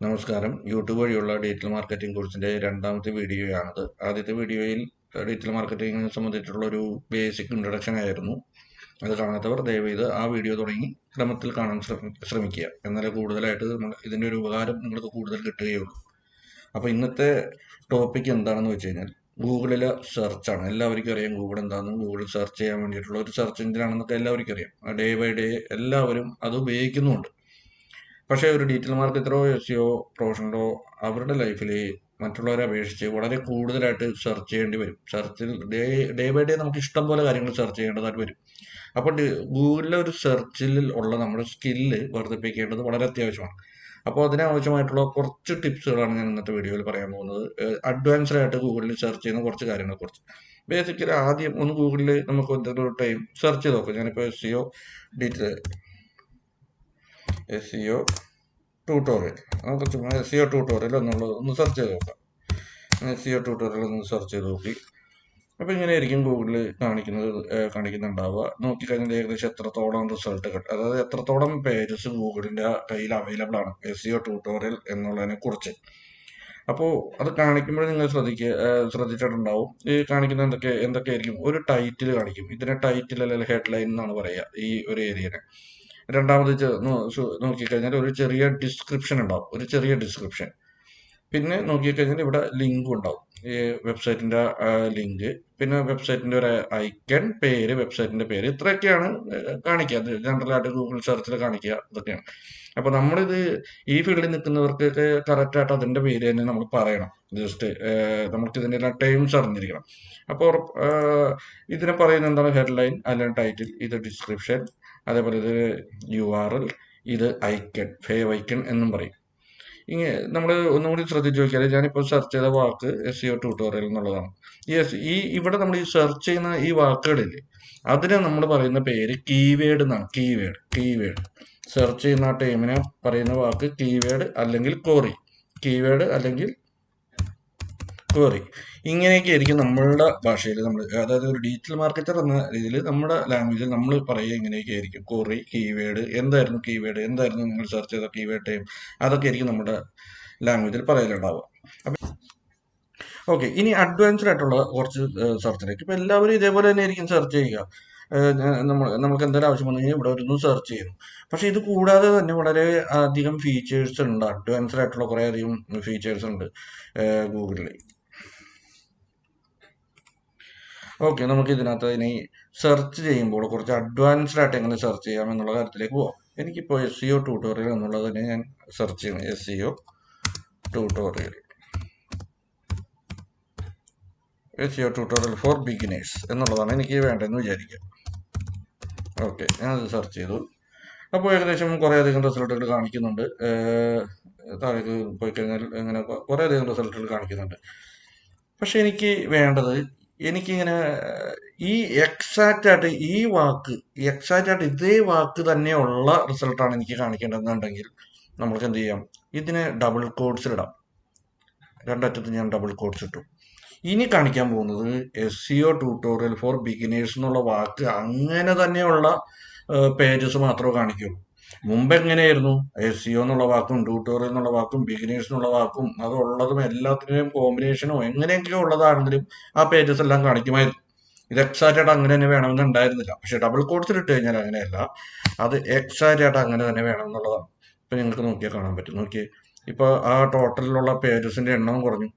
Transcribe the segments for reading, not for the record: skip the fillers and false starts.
നമസ്കാരം. യൂട്യൂബ് വഴിയുള്ള digital marketing കോഴ്സിന്റെ രണ്ടാമത്തെ വീഡിയോയാണിത്. ആദ്യത്തെ വീഡിയോയിൽ ഡിജിറ്റൽ മാർക്കറ്റിംഗിനെ സംബന്ധിച്ചുള്ള ഒരു ബേസിക് ഇൻട്രൊഡക്ഷൻ ആയിരുന്നു. അത് കാണാത്തവർ ദയവേത് ആ വീഡിയോ തുടങ്ങി ക്രമത്തിൽ കാണാൻ ശ്രമിക്കുക. എന്നാലേ കൂടുതലായിട്ട് ഇതിൻ്റെ ഒരു ഉപകാരം നിങ്ങൾക്ക് കൂടുതൽ കിട്ടുകയുള്ളൂ. അപ്പോൾ ഇന്നത്തെ ടോപ്പിക് എന്താണെന്ന് വെച്ച് കഴിഞ്ഞാൽ ഗൂഗിളിലെ സെർച്ചാണ്. എല്ലാവർക്കും അറിയാം ഗൂഗിൾ എന്താണെന്നും ഗൂഗിൾ സെർച്ച് ചെയ്യാൻ വേണ്ടിയിട്ടുള്ള ഒരു സെർച്ച് എഞ്ചിനാണെന്നൊക്കെ എല്ലാവർക്കും അറിയാം. ഡേ ബൈ ഡേ എല്ലാവരും അത് ഉപയോഗിക്കുന്നുമുണ്ട്. പക്ഷേ ഒരു ഡിജിറ്റൽ മാർക്കറ്ററോ SEO പ്രൊഫഷണലോ അവരുടെ ലൈഫിൽ മറ്റുള്ളവരെ അപേക്ഷിച്ച് വളരെ കൂടുതലായിട്ട് സെർച്ച് ചെയ്യേണ്ടി വരും. സെർച്ചിൽ ഡേ ബൈ ഡേ നമുക്ക് ഇഷ്ടം പോലെ കാര്യങ്ങൾ സെർച്ച് ചെയ്യേണ്ടതായിട്ട് വരും. അപ്പോൾ ഗൂഗിളിലെ ഒരു സെർച്ചിൽ ഉള്ള നമ്മുടെ സ്കില്ല് വർദ്ധിപ്പിക്കേണ്ടത് വളരെ അത്യാവശ്യമാണ്. അപ്പോൾ അതിനാവശ്യമായിട്ടുള്ള കുറച്ച് ടിപ്സുകളാണ് ഞാൻ ഇന്നത്തെ വീഡിയോയിൽ പറയാൻ പോകുന്നത്. അഡ്വാൻസ്ഡ് ആയിട്ട് ഗൂഗിളിൽ സെർച്ച് ചെയ്യുന്ന കുറച്ച് കാര്യങ്ങളെക്കുറിച്ച്. ബേസിക്കലി ആദ്യം ഒന്ന് ഗൂഗിളിൽ നമുക്ക് എന്തെങ്കിലും ഒരു ടൈം സെർച്ച് ചെയ്ത് നോക്കാം. ഞാനിപ്പോൾ SEO ട്യൂട്ടോറിയൽ നമുക്ക് ചുമ്മാ SEO ട്യൂട്ടോറിയൽ എന്നുള്ളത് ഒന്ന് സെർച്ച് ചെയ്ത് നോക്കാം. SEO ട്യൂട്ടോറിയൽ ഒന്ന് സെർച്ച് ചെയ്ത് നോക്കി. അപ്പോൾ ഇങ്ങനെയായിരിക്കും ഗൂഗിളിൽ കാണിക്കുന്നുണ്ടാവുക. നോക്കിക്കഴിഞ്ഞാൽ ഏകദേശം എത്രത്തോളം റിസൾട്ട് കിട്ടും, അതായത് എത്രത്തോളം പേജസ് ഗൂഗിളിൻ്റെ കയ്യിൽ അവൈലബിൾ ആണ് SEO ട്യൂട്ടോറിയൽ എന്നുള്ളതിനെ കുറിച്ച്. അപ്പോൾ അത് കാണിക്കുമ്പോൾ നിങ്ങൾ ശ്രദ്ധിച്ചിട്ടുണ്ടാവും. ഈ കാണിക്കുന്ന എന്തൊക്കെയായിരിക്കും ഒരു ടൈറ്റിൽ കാണിക്കും. ഇതിനെ ടൈറ്റിൽ അല്ലെങ്കിൽ ഹെഡ്ലൈൻ എന്നാണ് പറയുക ഈ ഒരു ഏരിയനെ. രണ്ടാമത് നോക്കിക്കഴിഞ്ഞാൽ ഒരു ചെറിയ ഡിസ്ക്രിപ്ഷൻ ഉണ്ടാവും, ഒരു ചെറിയ ഡിസ്ക്രിപ്ഷൻ. പിന്നെ നോക്കിക്കഴിഞ്ഞാൽ ഇവിടെ ലിങ്ക് ഉണ്ടാവും, ഈ വെബ്സൈറ്റിൻ്റെ ലിങ്ക്, പിന്നെ വെബ്സൈറ്റിൻ്റെ ഒരു ഐക്കൺ, പേര്, വെബ്സൈറ്റിൻ്റെ പേര്, ഇത്രയൊക്കെയാണ് കാണിക്കുക. അത് ജനറലായിട്ട് ഗൂഗിൾ സെർച്ചിൽ കാണിക്കുക, ഇതൊക്കെയാണ്. അപ്പോൾ നമ്മളിത് ഈ ഫീൽഡിൽ നിൽക്കുന്നവർക്കൊക്കെ കറക്റ്റായിട്ട് അതിൻ്റെ പേര് തന്നെ നമ്മൾ പറയണം. ജസ്റ്റ് നമുക്ക് ഇതിൻ്റെ എല്ലാം ടൈംസ് അറിഞ്ഞിരിക്കണം. അപ്പോൾ ഇതിനെ പറയുന്നത് എന്താണ്? ഹെഡ്ലൈൻ അല്ലെങ്കിൽ ടൈറ്റിൽ, ഇത് ഡിസ്ക്രിപ്ഷൻ, അതേപോലെ ഇത് URL, ഇത് ഐക്കൺ, ഫേവ് ഐക്കൺ എന്നും പറയും. ഇങ്ങനെ നമ്മൾ ഒന്നും കൂടി ശ്രദ്ധിച്ചു നോക്കിയാൽ ഞാനിപ്പോൾ സെർച്ച് ചെയ്ത വാക്ക് SEO ട്യൂട്ടോറിയൽ എന്നുള്ളതാണ്. ഇവിടെ നമ്മൾ ഈ സെർച്ച് ചെയ്യുന്ന ഈ വാക്കുകളില്ലേ, അതിനെ നമ്മൾ പറയുന്ന പേര് കീവേഡ് എന്നാണ്. കീവേഡ് സെർച്ച് ചെയ്യുന്ന ആ ടൈമിനെ പറയുന്ന വാക്ക് കീവേഡ് അല്ലെങ്കിൽ ക്വറി. ഇങ്ങനെയൊക്കെ ആയിരിക്കും നമ്മളുടെ ഭാഷയിൽ അതായത് ഒരു ഡിജിറ്റൽ മാർക്കറ്റർ എന്ന രീതിയിൽ നമ്മുടെ ലാംഗ്വേജിൽ നമ്മൾ പറയുക ഇങ്ങനെയൊക്കെ ആയിരിക്കും. ക്വറി, കീവേഡ്, എന്തായിരുന്നു നിങ്ങൾ സെർച്ച് ചെയ്ത കീവേഡ് ടൈം, അതൊക്കെ ആയിരിക്കും നമ്മുടെ ലാംഗ്വേജിൽ പറയലുണ്ടാവുക. ഓക്കെ, ഇനി അഡ്വാൻസ്ഡ് ആയിട്ടുള്ള കുറച്ച് സെർച്ചിലേക്ക്. ഇപ്പം എല്ലാവരും ഇതേപോലെ തന്നെ ആയിരിക്കും സെർച്ച് ചെയ്യുക. നമുക്ക് എന്തെങ്കിലും ആവശ്യം വന്നു കഴിഞ്ഞാൽ ഇവിടെ ഒന്ന് സെർച്ച് ചെയ്യുന്നു. പക്ഷെ ഇത് കൂടാതെ തന്നെ വളരെ അധികം ഫീച്ചേഴ്സ് ഉണ്ട്, അഡ്വാൻസ്ഡ് ആയിട്ടുള്ള കുറേ അധികം ഫീച്ചേഴ്സ് ഉണ്ട് ഗൂഗിളിൽ. ഓക്കെ, നമുക്ക് ഇതിനകത്ത് ഇനി സെർച്ച് ചെയ്യുമ്പോൾ കുറച്ച് അഡ്വാൻസ്ഡ് ആയിട്ട് എങ്ങനെ സെർച്ച് ചെയ്യാം എന്നുള്ള കാര്യത്തിലേക്ക് പോവാം. എനിക്കിപ്പോൾ SEO ട്യൂട്ടോറിയൽ എന്നുള്ളത് തന്നെ ഞാൻ സെർച്ച് ചെയ്യണം. SEO ട്യൂട്ടോറിയൽ ഫോർ ബിഗിനേഴ്സ് എന്നുള്ളതാണ് എനിക്ക് വേണ്ടതെന്ന് വിചാരിക്കുക. ഓക്കെ, ഞാനത് സെർച്ച് ചെയ്തു. അപ്പോൾ ഏകദേശം കുറേ അധികം റിസൾട്ടുകൾ കാണിക്കുന്നുണ്ട്. താഴേക്ക് പോയി കഴിഞ്ഞാൽ ഇങ്ങനെ കുറേ അധികം റിസൾട്ടുകൾ കാണിക്കുന്നുണ്ട്. പക്ഷെ എനിക്ക് വേണ്ടത്, എനിക്കിങ്ങനെ ഈ എക്സാക്റ്റ് ആയിട്ട് ഇതേ വാക്ക് തന്നെയുള്ള റിസൾട്ടാണ് എനിക്ക് കാണിക്കേണ്ടതെന്നുണ്ടെങ്കിൽ നമ്മൾക്ക് എന്ത് ചെയ്യാം? ഇതിനെ ഡബിൾ കോട്ട്സിലിടാം. രണ്ടറ്റത്ത് ഞാൻ ഡബിൾ കോട്ട്സ് ഇട്ടു. ഇനി കാണിക്കാൻ പോകുന്നത് SEO ട്യൂട്ടോറിയൽ ഫോർ ബിഗിനേഴ്സ് എന്നുള്ള വാക്ക് അങ്ങനെ തന്നെയുള്ള പേജസ് മാത്രമേ കാണിക്കുള്ളൂ. മുമ്പ് എങ്ങനെയായിരുന്നു? SEO എന്നുള്ള വാക്കും ട്യൂട്ടോറിയൽ എന്നുള്ള വാക്കും ബിഗിനേഴ്സ് എന്നുള്ള വാക്കും അതുള്ളതും എല്ലാത്തിൻ്റെയും കോമ്പിനേഷനോ എങ്ങനെയൊക്കെയോ ഉള്ളതാണെങ്കിലും ആ പേജസ് എല്ലാം കാണിക്കുമായിരുന്നു. ഇത് എക്സാക്റ്റ് ആയിട്ട് അങ്ങനെ തന്നെ വേണമെന്ന് ഉണ്ടായിരുന്നില്ല. പക്ഷെ ഡബിൾ കോട്ട്സിൽ ഇട്ട് കഴിഞ്ഞാൽ അങ്ങനെയല്ല, അത് എക്സാക്റ്റ് ആയിട്ട് അങ്ങനെ തന്നെ വേണമെന്നുള്ളതാണ്. ഇപ്പം നിങ്ങൾക്ക് നോക്കിയാൽ കാണാൻ പറ്റും. നോക്കിയേ, ഇപ്പോൾ ആ ടോട്ടലിലുള്ള പേജസിന്റെ എണ്ണം കുറഞ്ഞു.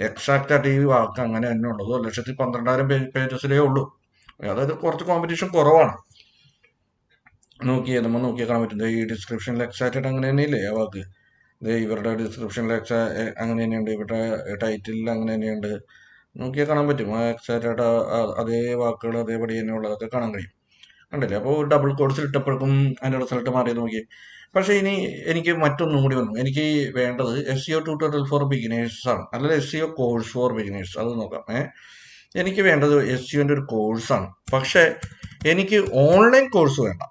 എക്സാക്റ്റ് ആയിട്ട് ഈ വാക്ക് അങ്ങനെ തന്നെ ഉള്ളത് 1,12,000 പേജസിലേ ഉള്ളൂ. അതായത് കുറച്ച് കോമ്പറ്റീഷൻ കുറവാണ്. നമ്മൾ നോക്കിയാൽ കാണാൻ പറ്റും. ഈ ഡിസ്ക്രിപ്ഷനിൽ എക്സാക്റ്റ് ആയിട്ട് അങ്ങനെ തന്നെയില്ലേ ആ വാക്ക്. ഇവരുടെ ഡിസ്ക്രിപ്ഷനിൽ അങ്ങനെ തന്നെയുണ്ട്, ഇവരുടെ ടൈറ്റിലിൽ അങ്ങനെ തന്നെയുണ്ട്. നോക്കിയാൽ കാണാൻ പറ്റും. ആ എക്സാക്റ്റ് ആയിട്ട് അതേ വാക്കുകൾ അതേപടി തന്നെ ഉള്ളതൊക്കെ കാണാൻ കഴിയും. കണ്ടില്ലേ? അപ്പോൾ ഡബിൾ കോഡ്സിൽ ഇട്ടപ്പോഴേക്കും അതിൻ്റെ റിസൾട്ട് മാറിയത് നോക്കി. പക്ഷേ ഇനി എനിക്ക് മറ്റൊന്നും കൂടി വന്നു. എനിക്ക് വേണ്ടത് SEO ട്യൂട്ടോറിയൽ ഫോർ ബിഗിനേഴ്സ് ആണ്, അല്ലാതെ SEO കോഴ്സ് ഫോർ ബിഗിനേഴ്സ്. അത് നോക്കാം. എനിക്ക് വേണ്ടത് SEOൻ്റെ ഒരു കോഴ്സാണ്. പക്ഷേ എനിക്ക് ഓൺലൈൻ കോഴ്സ് വേണ്ട.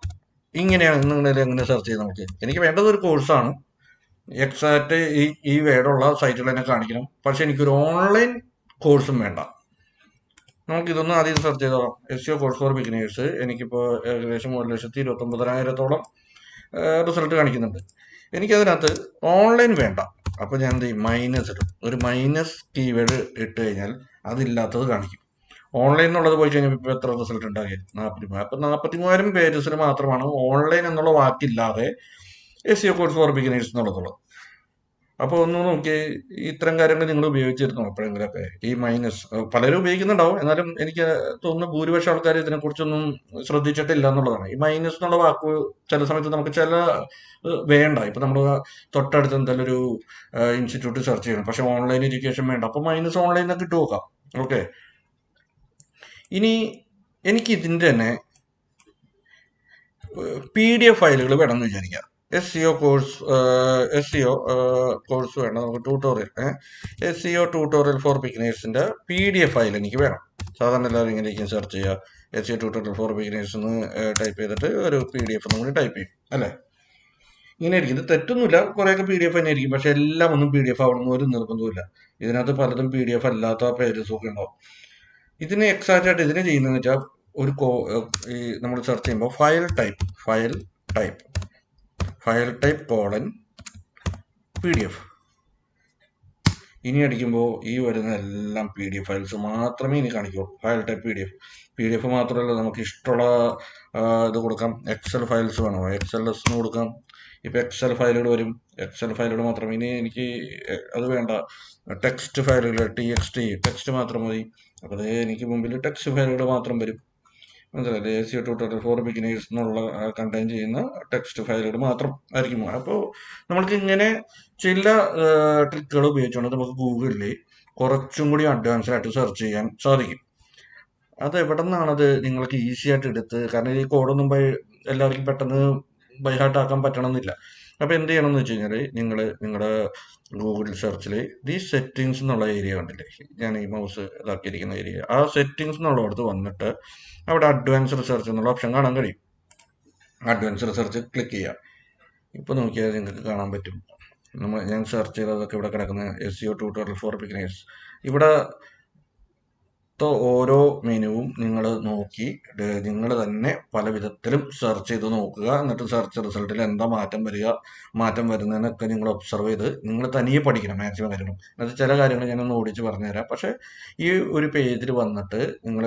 ഇങ്ങനെയാണ് നിങ്ങൾ എങ്ങനെ സെർച്ച് ചെയ്ത് നമുക്ക്. എനിക്ക് വേണ്ടത് ഒരു കോഴ്സാണ്. എക്സാക്റ്റ് ഈ വേർഡുള്ള സൈറ്റുകൾ തന്നെ കാണിക്കണം. പക്ഷെ എനിക്കൊരു ഓൺലൈൻ കോഴ്സും വേണ്ട. നമുക്കിതൊന്ന് ആദ്യം സെർച്ച് ചെയ്തോളാം. SEO course for beginners. എനിക്കിപ്പോൾ ഏകദേശം 1,29,000 റിസൾട്ട് കാണിക്കുന്നുണ്ട്. എനിക്കതിനകത്ത് ഓൺലൈൻ വേണ്ട. അപ്പോൾ ഞാൻ എന്ത് ചെയ്യും, മൈനസ് ഇടും. ഒരു മൈനസ് കീവേഡ് ഇട്ട് കഴിഞ്ഞാൽ അതില്ലാത്തത് കാണിക്കും. ഓൺലൈൻ എന്നുള്ളത് പോയി കഴിഞ്ഞാൽ ഇപ്പോൾ എത്ര റിസൾട്ട് ഉണ്ടാക്കി? 43. അപ്പം 43,000 പേജസിൽ മാത്രമാണ് ഓൺലൈൻ എന്നുള്ള വാക്കില്ലാതെ SEO കോഴ്സ് ഫോർ ബിഗിനേഴ്സ് എന്നുള്ളതുള്ളത്. അപ്പോൾ ഒന്ന് നോക്കി, ഇത്തരം കാര്യങ്ങൾ നിങ്ങൾ ഉപയോഗിച്ചിരുന്നു എപ്പോഴെങ്കിലൊക്കെ? ഈ മൈനസ് പലരും ഉപയോഗിക്കുന്നുണ്ടാവും, എന്നാലും എനിക്ക് തോന്നുന്നു ഭൂരിപക്ഷം ആൾക്കാർ ഇതിനെക്കുറിച്ചൊന്നും ശ്രദ്ധിച്ചിട്ടില്ല എന്നുള്ളതാണ്. ഈ മൈനസ് എന്നുള്ള വാക്ക് ചില സമയത്ത് നമുക്ക് ചില വേണ്ട. ഇപ്പം നമ്മൾ തൊട്ടടുത്ത് എന്തായാലും ഒരു ഇൻസ്റ്റിറ്റ്യൂട്ട് സെർച്ച് ചെയ്യണം, പക്ഷെ ഓൺലൈൻ എഡ്യൂക്കേഷൻ വേണ്ട, അപ്പോൾ മൈനസ് ഓൺലൈൻ എന്നൊക്കെ ഇട്ട് നോക്കാം. ഓക്കെ, ഇനി എനിക്ക് ഇതിൻ്റെ തന്നെ PDF ഫയലുകൾ വേണമെന്ന് വിചാരിക്കാം. SEO കോഴ്സ് വേണം നമുക്ക്, ട്യൂട്ടോറിയൽ SEO ട്യൂട്ടോറിയൽ ഫോർ ബിഗിനേഴ്സിൻ്റെ PDF ഫയൽ എനിക്ക് വേണം. സാധാരണ എല്ലാവരും ഇങ്ങനെയൊക്കെ സെർച്ച് ചെയ്യുക, SEO ട്യൂട്ടോറിയൽ ഫോർ ബിഗിനേഴ്സ് എന്ന് ടൈപ്പ് ചെയ്തിട്ട് ഒരു PDF കൂടി ടൈപ്പ് ചെയ്യും അല്ലേ. ഇങ്ങനെ ആയിരിക്കും. ഇത് തെറ്റൊന്നുമില്ല, കുറേയൊക്കെ PDF തന്നെ ആയിരിക്കും, പക്ഷെ എല്ലാം ഒന്നും PDF ആവണമെന്ന് ഒരു നിർബന്ധമില്ല. ഇതിനകത്ത് പലതും PDF അല്ലാത്ത പേജസും ഒക്കെ ഉണ്ടാവും. ഇതിന് എക്സാക്റ്റ് ആയിട്ട് ഇതിന് ചെയ്യുന്നതെന്ന് വെച്ചാൽ ഒരു ഈ നമ്മൾ സെർച്ച് ചെയ്യുമ്പോൾ ഫയൽ ടൈപ്പ് കോളൻ PDF. ഇനി അടിക്കുമ്പോൾ ഈ വരുന്ന എല്ലാം PDF ഫയൽസ് മാത്രമേ ഇനി കാണിക്കൂ. ഫയൽ ടൈപ്പ് PDF മാത്രമല്ല, നമുക്ക് ഇഷ്ടമുള്ള ഇത് കൊടുക്കാം. എക്സൽ ഫയൽസ് വേണോ, XLS എന്ന് കൊടുക്കാം. ഇപ്പം എക്സൽ ഫയലുകൾ വരും, എക്സൽ ഫയലുകൾ മാത്രം. ഇനി എനിക്ക് അത് വേണ്ട, ടെക്സ്റ്റ് ഫയലുകൾ ടെക്സ്റ്റ് മാത്രം മതി. അപ്പോൾ അത് എനിക്ക് മുമ്പിൽ ടെക്സ്റ്റ് ഫയലുകൾ മാത്രം വരും. മനസ്സിലായില്ലേ? SEO ട്യൂട്ടോറിയൽ ഫോർ ബിഗിനേഴ്സ് എന്നുള്ള കണ്ടെയ്ൻ ചെയ്യുന്ന ടെക്സ്റ്റ് ഫയലുകൾ മാത്രം ആയിരിക്കും. അപ്പോൾ നമ്മൾക്ക് ഇങ്ങനെ ചില ട്രിക്കുകൾ ഉപയോഗിച്ചുകൊണ്ട് നമുക്ക് ഗൂഗിളിൽ കുറച്ചും കൂടി അഡ്വാൻസ്ഡ് ആയിട്ട് സെർച്ച് ചെയ്യാൻ സാധിക്കും. അത് എവിടെ നിന്നാണത് നിങ്ങൾക്ക് ഈസി ആയിട്ട് എടുത്ത്, കാരണം ഈ കോഡൊന്നും എല്ലാവർക്കും പെട്ടെന്ന് ബൈ ഹാർട്ട് ആക്കാൻ പറ്റണമെന്നില്ല. അപ്പോൾ എന്ത് ചെയ്യണമെന്ന് വെച്ച് കഴിഞ്ഞാൽ, നിങ്ങളുടെ ഗൂഗിൾ സെർച്ചിൽ ഈ സെറ്റിങ്സ് എന്നുള്ള ഏരിയ കണ്ടില്ലേ, ഞാൻ ഈ മൗസ് ഇതാക്കിയിരിക്കുന്ന ഏരിയ, ആ സെറ്റിങ്സ് എന്നുള്ളടത്ത് വന്നിട്ട് അവിടെ അഡ്വാൻസ്ഡ് സെർച്ച് എന്നുള്ള ഓപ്ഷൻ കാണാൻ കഴിയും. അഡ്വാൻസ്ഡ് സെർച്ച് ക്ലിക്ക് ചെയ്യുക. ഇപ്പോൾ നോക്കിയാൽ നിങ്ങൾക്ക് കാണാൻ പറ്റും, ഞാൻ സെർച്ച് ചെയ്തതൊക്കെ ഇവിടെ കിടക്കുന്ന SEO ട്യൂട്ടോറിയൽ ഫോർ ബിഗിനേഴ്സ്. ഇവിടെ ഓരോ മെനുവും നിങ്ങൾ നോക്കി നിങ്ങൾ തന്നെ പല വിധത്തിലും സെർച്ച് ചെയ്ത് നോക്കുക. എന്നിട്ട് സെർച്ച് റിസൾട്ടിൽ എന്താ മാറ്റം വരുന്നതിനൊക്കെ നിങ്ങൾ ഒബ്സർവ് ചെയ്ത് നിങ്ങൾ തനിയെ പഠിക്കണം മാക്സിമം കാര്യങ്ങളും. എന്നിട്ട് ചില കാര്യങ്ങൾ ഞാനൊന്ന് ഓടിച്ച് പറഞ്ഞുതരാം. പക്ഷേ ഈ ഒരു പേജിൽ വന്നിട്ട് നിങ്ങൾ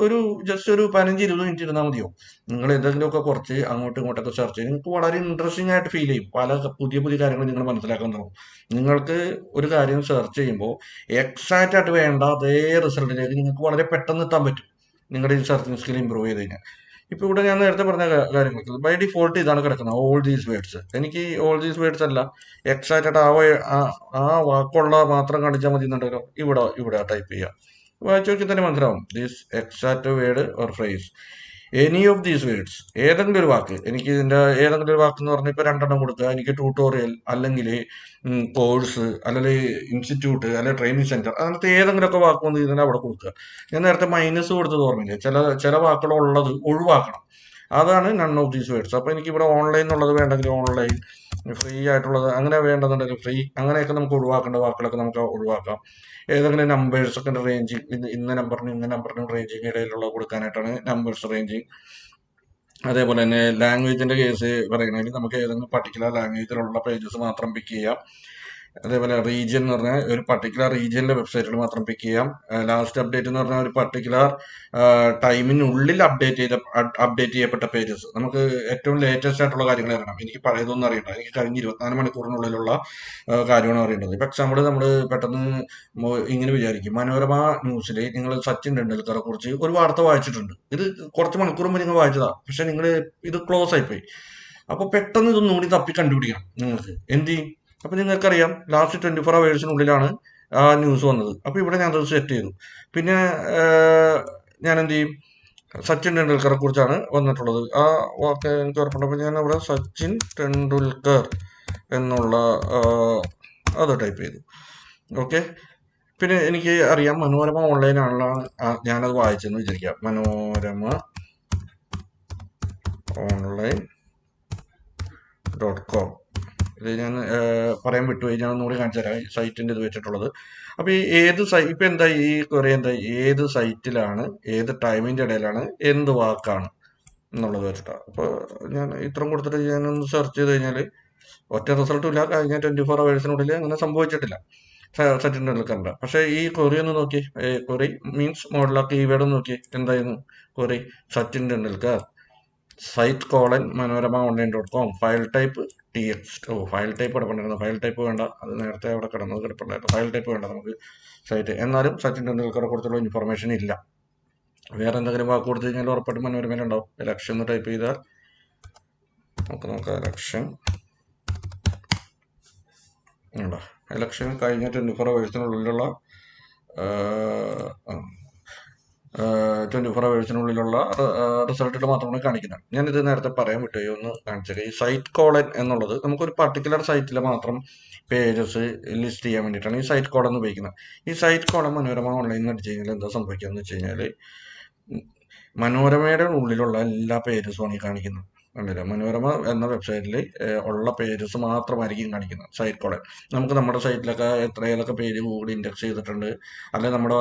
ഒരു ജസ്റ്റ് ഒരു 15-20 മിനിറ്റ് ഇരുന്നാൽ മതിയോ. നിങ്ങൾ എന്തെങ്കിലുമൊക്കെ കുറച്ച് അങ്ങോട്ടും ഇങ്ങോട്ടൊക്കെ സെർച്ച് ചെയ്ത് നിങ്ങൾക്ക് വളരെ ഇൻട്രസ്റ്റിംഗ് ആയിട്ട് ഫീൽ ചെയ്യും. പല പുതിയ കാര്യങ്ങൾ നിങ്ങൾ മനസ്സിലാക്കാൻ തുടങ്ങും. നിങ്ങൾക്ക് ഒരു കാര്യം സെർച്ച് ചെയ്യുമ്പോൾ എക്സാക്റ്റ് ആയിട്ട് വേണ്ട അതേ റിസൾട്ടിലേക്ക് നിങ്ങൾക്ക് വളരെ പെട്ടെന്ന് എത്താൻ പറ്റും, നിങ്ങളുടെ ഈ സെർച്ചിങ് സ്കിൽ ഇമ്പ്രൂവ് ചെയ്ത് കഴിഞ്ഞാൽ. ഇപ്പോൾ ഇവിടെ ഞാൻ നേരത്തെ പറഞ്ഞ കാര്യങ്ങൾക്ക് ബൈ ഡിഫോൾട്ട് ഇതാണ് കിടക്കുന്നത്, ഓൾ ദീസ് വേർഡ്സ്. എനിക്ക് ഓൾ ദീസ് വേർഡ്സ് അല്ല, എക്സാക്റ്റ് ആയിട്ട് ആ വാക്കുള്ള മാത്രം കാണിച്ചാൽ മതി എന്നുണ്ടല്ലോ. ഇവിടെ ടൈപ്പ് ചെയ്യുക, വായിച്ചു നോക്കി തന്നെ മനസ്സിലാവും. This exact word or phrase, any of these words, ഏതെങ്കിലും ഒരു വാക്ക്. എനിക്ക് ഇതിൻ്റെ ഏതെങ്കിലും ഒരു വാക്ക് എന്ന് പറഞ്ഞാൽ ഇപ്പോൾ 2 കൊടുക്കുക. എനിക്ക് ട്യൂട്ടോറിയൽ, അല്ലെങ്കിൽ കോഴ്സ്, അല്ലെങ്കിൽ ഇൻസ്റ്റിറ്റ്യൂട്ട്, അല്ലെങ്കിൽ ട്രെയിനിങ് സെൻറ്റർ, അങ്ങനത്തെ ഏതെങ്കിലുമൊക്കെ വാക്ക് വന്ന് ഇതിനെ അവിടെ കൊടുക്കുക. ഞാൻ നേരത്തെ മൈനസ് കൊടുത്തത് ഓർമ്മയില്ലേ, ചില വാക്കുകളുള്ളത് ഒഴിവാക്കണം. അതാണ് നൺ ഓഫ് ദീസ് വേർഡ്സ്. അപ്പോൾ എനിക്കിവിടെ ഓൺലൈൻ എന്നുള്ളത് വേണ്ടെങ്കിൽ ഓൺലൈൻ, ഫ്രീ ആയിട്ടുള്ളത് അങ്ങനെ വേണ്ടെന്നുണ്ടെങ്കിൽ ഫ്രീ, അങ്ങനെയൊക്കെ നമുക്ക് ഒഴിവാക്കേണ്ട വാക്കുകളൊക്കെ നമുക്ക് ഒഴിവാക്കാം. ഏതെങ്കിലും നമ്പേഴ്സൊക്കെ റേഞ്ചിങ്, ഇന്ന നമ്പറിനും റേഞ്ചിങ് ഇടയിലുള്ള കൊടുക്കാനായിട്ടാണ് നമ്പേഴ്സ് റേഞ്ചിങ്. അതേപോലെ തന്നെ ലാംഗ്വേജിൻ്റെ കേസ് പറയുകയാണെങ്കിൽ നമുക്ക് ഏതെങ്കിലും പർട്ടിക്കുലർ ലാംഗ്വേജിലുള്ള പേജസ് മാത്രം പിക്ക് ചെയ്യാം. അതേപോലെ റീജിയൻ എന്ന് പറഞ്ഞാൽ ഒരു പർട്ടിക്കുലർ റീജിയനിലെ വെബ്സൈറ്റുകൾ മാത്രം പിക്ക് ചെയ്യാം. ലാസ്റ്റ് അപ്ഡേറ്റ് എന്ന് പറഞ്ഞാൽ ഒരു പർട്ടിക്കുലർ ടൈമിനുള്ളിൽ അപ്ഡേറ്റ് ചെയ്യപ്പെട്ട പേജസ്. നമുക്ക് ഏറ്റവും ലേറ്റസ്റ്റ് ആയിട്ടുള്ള കാര്യങ്ങൾ അറിയണം. എനിക്ക് പഴയതൊന്നും അറിയണ്ട, എനിക്ക് കഴിഞ്ഞ 24 മണിക്കൂറിനുള്ളിലുള്ള കാര്യമാണ് അറിയേണ്ടത്. ഇപ്പം എക്സാമ്പിൾ നമ്മൾ പെട്ടെന്ന് ഇങ്ങനെ വിചാരിക്കും, മനോരമ ന്യൂസിൽ നിങ്ങൾ സച്ചിൻ ടെണ്ടുൽക്കറെ കുറിച്ച് ഒരു വാർത്ത വായിച്ചിട്ടുണ്ട്. ഇത് കുറച്ച് മണിക്കൂർ മുമ്പ് നിങ്ങൾ വായിച്ചതാണ്, പക്ഷെ നിങ്ങൾ ഇത് ക്ലോസ് ആയിപ്പോയി. അപ്പോൾ പെട്ടെന്ന് ഇതൊന്നും കൂടി തപ്പി കണ്ടുപിടിക്കണം നിങ്ങൾക്ക്. എന്ത് ചെയ്യും? അപ്പോൾ നിങ്ങൾക്കറിയാം ലാസ്റ്റ് 24 ഹവേഴ്സിനുള്ളിലാണ് ആ ന്യൂസ് വന്നത്. അപ്പോൾ ഇവിടെ ഞാൻ അത് സെറ്റ് ചെയ്തു. പിന്നെ ഞാൻ എന്ത് ചെയ്യും, സച്ചിൻ ടെണ്ടുൽക്കറെ കുറിച്ചാണ് വന്നിട്ടുള്ളത്. ആ വാക്ക് എനിക്ക് ഉറപ്പുണ്ട്. അപ്പോൾ ഞാൻ അവിടെ സച്ചിൻ ടെണ്ടുൽക്കർ എന്നുള്ള അത് ടൈപ്പ് ചെയ്തു. ഓക്കെ, പിന്നെ എനിക്ക് അറിയാം മനോരമ ഓൺലൈനാണല്ലോ ഞാനത് വായിച്ചെന്ന് വിചാരിക്കാം. മനോരമ online.com. ഇത് ഞാൻ പറയാൻ വിട്ടുപോയി, ഞാൻ ഒന്നുകൂടി കാണിച്ചു തരാം സൈറ്റിൻ്റെ ഇത് വെച്ചിട്ടുള്ളത്. അപ്പോൾ ഈ ഇപ്പം എന്താ ഈ ക്വറി എന്താ, ഏത് സൈറ്റിലാണ്, ഏത് ടൈമിൻ്റെ ഇടയിലാണ്, എന്ത് വാക്കാണ് എന്നുള്ളത് വെച്ചിട്ടാണ്. അപ്പോൾ ഞാൻ ഇത്രയും കൊടുത്തിട്ട് ഞാനൊന്ന് സെർച്ച് ചെയ്ത് കഴിഞ്ഞാൽ ഒറ്റ റിസൾട്ടും ഇല്ല. കഴിഞ്ഞ 24 hours അങ്ങനെ സംഭവിച്ചിട്ടില്ല സച്ചിൻ ടെണ്ടുൽക്കറിന്റെ. പക്ഷേ ഈ ക്വറി ഒന്ന് നോക്കി, ക്വറി മീൻസ് മോഡല കീവേഡ് നോക്കി, എന്തായിരുന്നു ക്വറി? സച്ചിൻ ടെണ്ടുൽക്കർ site:മനോരമ.online.com file type TXT. File type കിടപ്പുണ്ടായിരുന്നു. ഫയൽ ടൈപ്പ് വേണ്ട, അത് നേരത്തെ അവിടെ കിടപ്പുണ്ടായിരുന്നു. ഫയൽ ടൈപ്പ് വേണ്ട നമുക്ക് സൈറ്റ്. എന്നാലും സച്ചിൻ ടെണ്ടുൽക്കറെ കുറിച്ചുള്ള ഇൻഫർമേഷൻ ഇല്ല. വേറെ എന്തെങ്കിലും വാക്ക് കൊടുത്തു കഴിഞ്ഞാൽ ഉറപ്പായിട്ടും മനോരമയിലുണ്ടാവും. ഇലക്ഷൻ എന്ന് ടൈപ്പ് ചെയ്താൽ നമുക്ക് നോക്കാം. ഇലക്ഷൻ കഴിഞ്ഞ 24 hours-നുള്ളിലുള്ള 24 hours-നുള്ളിലുള്ള റിസൾട്ടുകൾ മാത്രമാണ് കാണിക്കുന്നത്. ഞാനിത് നേരത്തെ പറയാൻ വിട്ടു, ഒന്ന് കാണിച്ചത്. ഈ സൈറ്റ് കോളൻ എന്നുള്ളത് നമുക്കൊരു പർട്ടിക്കുലർ സൈറ്റിൽ മാത്രം പേജസ് ലിസ്റ്റ് ചെയ്യാൻ വേണ്ടിയിട്ടാണ് ഈ സൈറ്റ് കോളൻ ഉപയോഗിക്കുന്നത്. ഈ സൈറ്റ് കോളൻ മനോരമ ഓൺലൈനിൽ അടിച്ചു കഴിഞ്ഞാൽ എന്താ സംഭവിക്കുക എന്ന് വെച്ച് കഴിഞ്ഞാൽ, മനോരമയുടെ ഉള്ളിലുള്ള എല്ലാ പേജസുമാണ് ഈ കാണിക്കുന്നത്. കണ്ടില്ല, മനോരമ എന്ന വെബ്സൈറ്റിൽ ഉള്ള പേജസ് മാത്രമായിരിക്കും കാണിക്കുന്നത് സൈറ്റ് കോളൻ. നമുക്ക് നമ്മുടെ സൈറ്റിലൊക്കെ ഏതൊക്കെ പേജ് ഗൂഗിൾ ഇൻഡെക്സ് ചെയ്തിട്ടുണ്ട്, അല്ലെങ്കിൽ നമ്മുടെ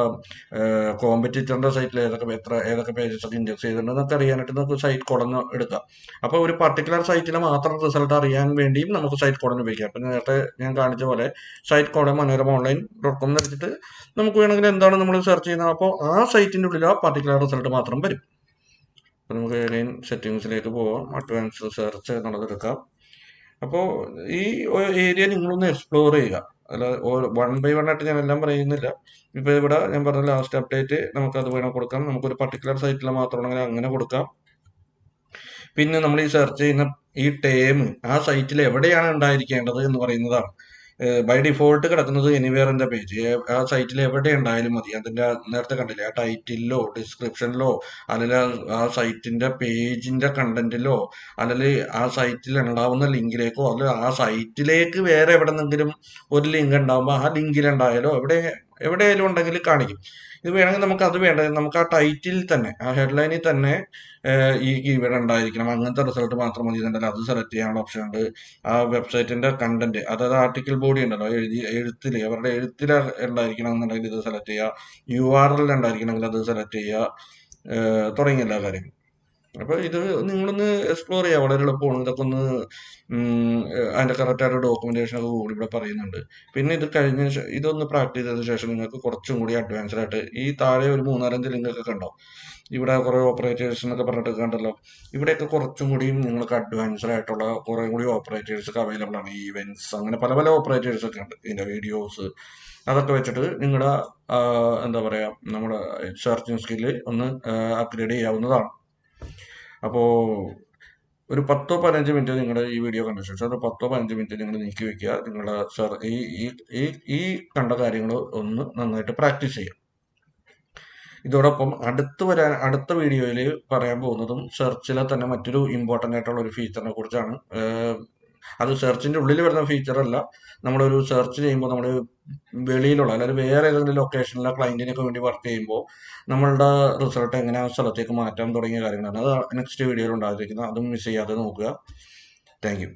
കോമ്പറ്റീറ്ററിന്റെ സൈറ്റിൽ ഏതൊക്കെ പേജസ് ഒക്കെ ഇൻഡെക്സ് ചെയ്തിട്ടുണ്ട് എന്നൊക്കെ അറിയാനായിട്ട് നമുക്ക് സൈറ്റ് കോളൻ എടുക്കാം. അപ്പോൾ ഒരു പർട്ടിക്കുലർ സൈറ്റിലെ മാത്രം റിസൾട്ട് അറിയാൻ വേണ്ടിയും നമുക്ക് സൈറ്റ് കോളൻ ഉപയോഗിക്കാം. അപ്പം നേരത്തെ ഞാൻ കാണിച്ച പോലെ സൈറ്റ് കോളൻ മനോരമ.online.com എടുത്തിട്ട് നമുക്ക് വേണമെങ്കിൽ എന്താണ് നമ്മൾ സെർച്ച് ചെയ്യുന്നത്, അപ്പോൾ ആ സൈറ്റിൻ്റെ ഉള്ളിൽ ആ പർട്ടിക്കുലർ റിസൾട്ട് മാത്രം വരും. അപ്പോൾ നമുക്ക് അഗൈൻ സെറ്റിങ്സിലേക്ക് പോവാം. അഡ്വാൻസ്ഡ് സെർച്ച് എന്നുള്ളത് എടുക്കാം. അപ്പോൾ ഈ ഏരിയ നിങ്ങളൊന്ന് എക്സ്പ്ലോർ ചെയ്യുക. അല്ല 1 by 1 ആയിട്ട് ഞാൻ എല്ലാം പറയുന്നില്ല. ഇപ്പോൾ ഇവിടെ ഞാൻ പറഞ്ഞ ലാസ്റ്റ് അപ്ഡേറ്റ് നമുക്കത് വേണം കൊടുക്കാം. നമുക്കൊരു പർട്ടിക്കുലർ സൈറ്റിൽ മാത്രമാണെങ്കിൽ അങ്ങനെ കൊടുക്കാം. പിന്നെ നമ്മൾ ഈ സെർച്ച് ചെയ്യുന്ന ഈ ടേം ആ സൈറ്റിൽ എവിടെയാണ് ഉണ്ടായിരിക്കേണ്ടത് എന്ന് പറയുന്നതാണ്. ബൈ ഡിഫോൾട്ട് കിടക്കുന്നത് എനിവേർ ഇൻ ദ പേജ്. ആ സൈറ്റിൽ എവിടെ ഉണ്ടായാലും മതി. അതിൻ്റെ നേരത്തെ കണ്ടില്ലേ, ആ ടൈറ്റിലോ ഡിസ്ക്രിപ്ഷനിലോ, അല്ലെങ്കിൽ ആ സൈറ്റിന്റെ പേജിന്റെ കണ്ടന്റിലോ, അല്ലെങ്കിൽ ആ സൈറ്റിൽ ഉണ്ടാവുന്ന ലിങ്കിലേക്കോ, അല്ലെങ്കിൽ ആ സൈറ്റിലേക്ക് വേറെ എവിടെന്നെങ്കിലും ഒരു ലിങ്ക് ഉണ്ടാകുമ്പോൾ ആ ലിങ്കിലുണ്ടായാലോ എവിടെയായാലും ഉണ്ടെങ്കിൽ കാണിക്കും. ഇത് വേണമെങ്കിൽ നമുക്ക് അത് വേണ്ട, നമുക്ക് ആ ടൈറ്റിൽ തന്നെ, ആ ഹെഡ്ലൈനിൽ തന്നെ ഈ കീവേഡ് ഉണ്ടായിരിക്കണം. അങ്ങനത്തെ റിസൾട്ട് മാത്രം മതി എന്നുണ്ടല്ലോ അത് സെലക്ട് ചെയ്യാനുള്ള ഓപ്ഷൻ ഉണ്ട്. ആ വെബ്സൈറ്റിന്റെ കണ്ടന്റ്, അതായത് ആർട്ടിക്കിൾ ബോഡി ഉണ്ടല്ലോ, എഴുത്തിൽ അവരുടെ എഴുത്തിൽ ഉണ്ടായിരിക്കണം എന്നുണ്ടെങ്കിൽ ഇത് സെലക്ട് ചെയ്യുക. URL ഉണ്ടായിരിക്കണമെങ്കിൽ അത് സെലക്ട് ചെയ്യുക, തുടങ്ങിയ എല്ലാ കാര്യങ്ങളും. അപ്പോൾ ഇത് നിങ്ങളൊന്ന് എക്സ്പ്ലോർ ചെയ്യുക, വളരെ എളുപ്പമാണ്. ഇതൊക്കെ ഒന്ന് അതിൻ്റെ കറക്റ്റായിട്ട് ഡോക്യുമെന്റേഷനൊക്കെ കൂടി ഇവിടെ പറയുന്നുണ്ട്. പിന്നെ ഇത് കഴിഞ്ഞ ഇതൊന്ന് പ്രാക്ടീസ് ചെയ്ത ശേഷം നിങ്ങൾക്ക് കുറച്ചും കൂടി അഡ്വാൻസ്ഡ് ആയിട്ട് ഈ താഴെ ഒരു 3-4 ലിങ്കൊക്കെ കണ്ടോ, ഇവിടെ കുറേ ഓപ്പറേറ്റേഴ്സ് എന്നൊക്കെ പറഞ്ഞിട്ട് കണ്ടല്ലോ, ഇവിടെയൊക്കെ കുറച്ചും കൂടിയും നിങ്ങൾക്ക് അഡ്വാൻസ്ഡ് ആയിട്ടുള്ള കുറേ കൂടി ഓപ്പറേറ്റേഴ്സ് ഒക്കെ അവൈലബിൾ ആണ്. ഈവൻറ്റ്സ്, അങ്ങനെ പല പല ഓപ്പറേറ്റേഴ്സ് ഒക്കെ ഉണ്ട്. ഇതിൻ്റെ വീഡിയോസ് അതൊക്കെ വെച്ചിട്ട് നിങ്ങളുടെ എന്താ പറയുക, നമ്മുടെ സെർച്ചിങ് സ്കില്ല് ഒന്ന് അപ്ഗ്രേഡ് ചെയ്യാവുന്നതാണ്. അപ്പോൾ ഒരു 10-15 മിനിറ്റ് നിങ്ങളുടെ ഈ വീഡിയോ കണ്ട ശേഷം ഒരു 10-15 മിനിറ്റ് നിങ്ങൾ നീക്കി വെക്കുക. നിങ്ങളുടെ ഈ കണ്ട കാര്യങ്ങൾ ഒന്ന് നന്നായിട്ട് പ്രാക്ടീസ് ചെയ്യുക. ഇതോടൊപ്പം അടുത്ത വീഡിയോയിൽ പറയാൻ പോകുന്നതും സെർച്ചിലെ തന്നെ മറ്റൊരു ഇമ്പോർട്ടൻ്റ് ആയിട്ടുള്ള ഒരു ഫീച്ചറിനെ കുറിച്ചാണ്. അത് സെർച്ചിൻ്റെ ഉള്ളിൽ വരുന്ന ഫീച്ചറല്ല. നമ്മളൊരു സെർച്ച് ചെയ്യുമ്പോൾ നമ്മൾ വെളിയിലുള്ള അല്ലെങ്കിൽ വേറെ ഏതെങ്കിലും ലൊക്കേഷനിലെ ക്ലയൻറ്റിനൊക്കെ വേണ്ടി വർക്ക് ചെയ്യുമ്പോൾ നമ്മളുടെ റിസൾട്ട് എങ്ങനെ ആ സ്ഥലത്തേക്ക് മാറ്റാൻ തുടങ്ങിയ കാര്യങ്ങളാണ്. അത് നെക്സ്റ്റ് വീഡിയോയിൽ ഉണ്ടായിരിക്കുന്നത്. അതും മിസ് ചെയ്യാതെ നോക്കുക. Thank you.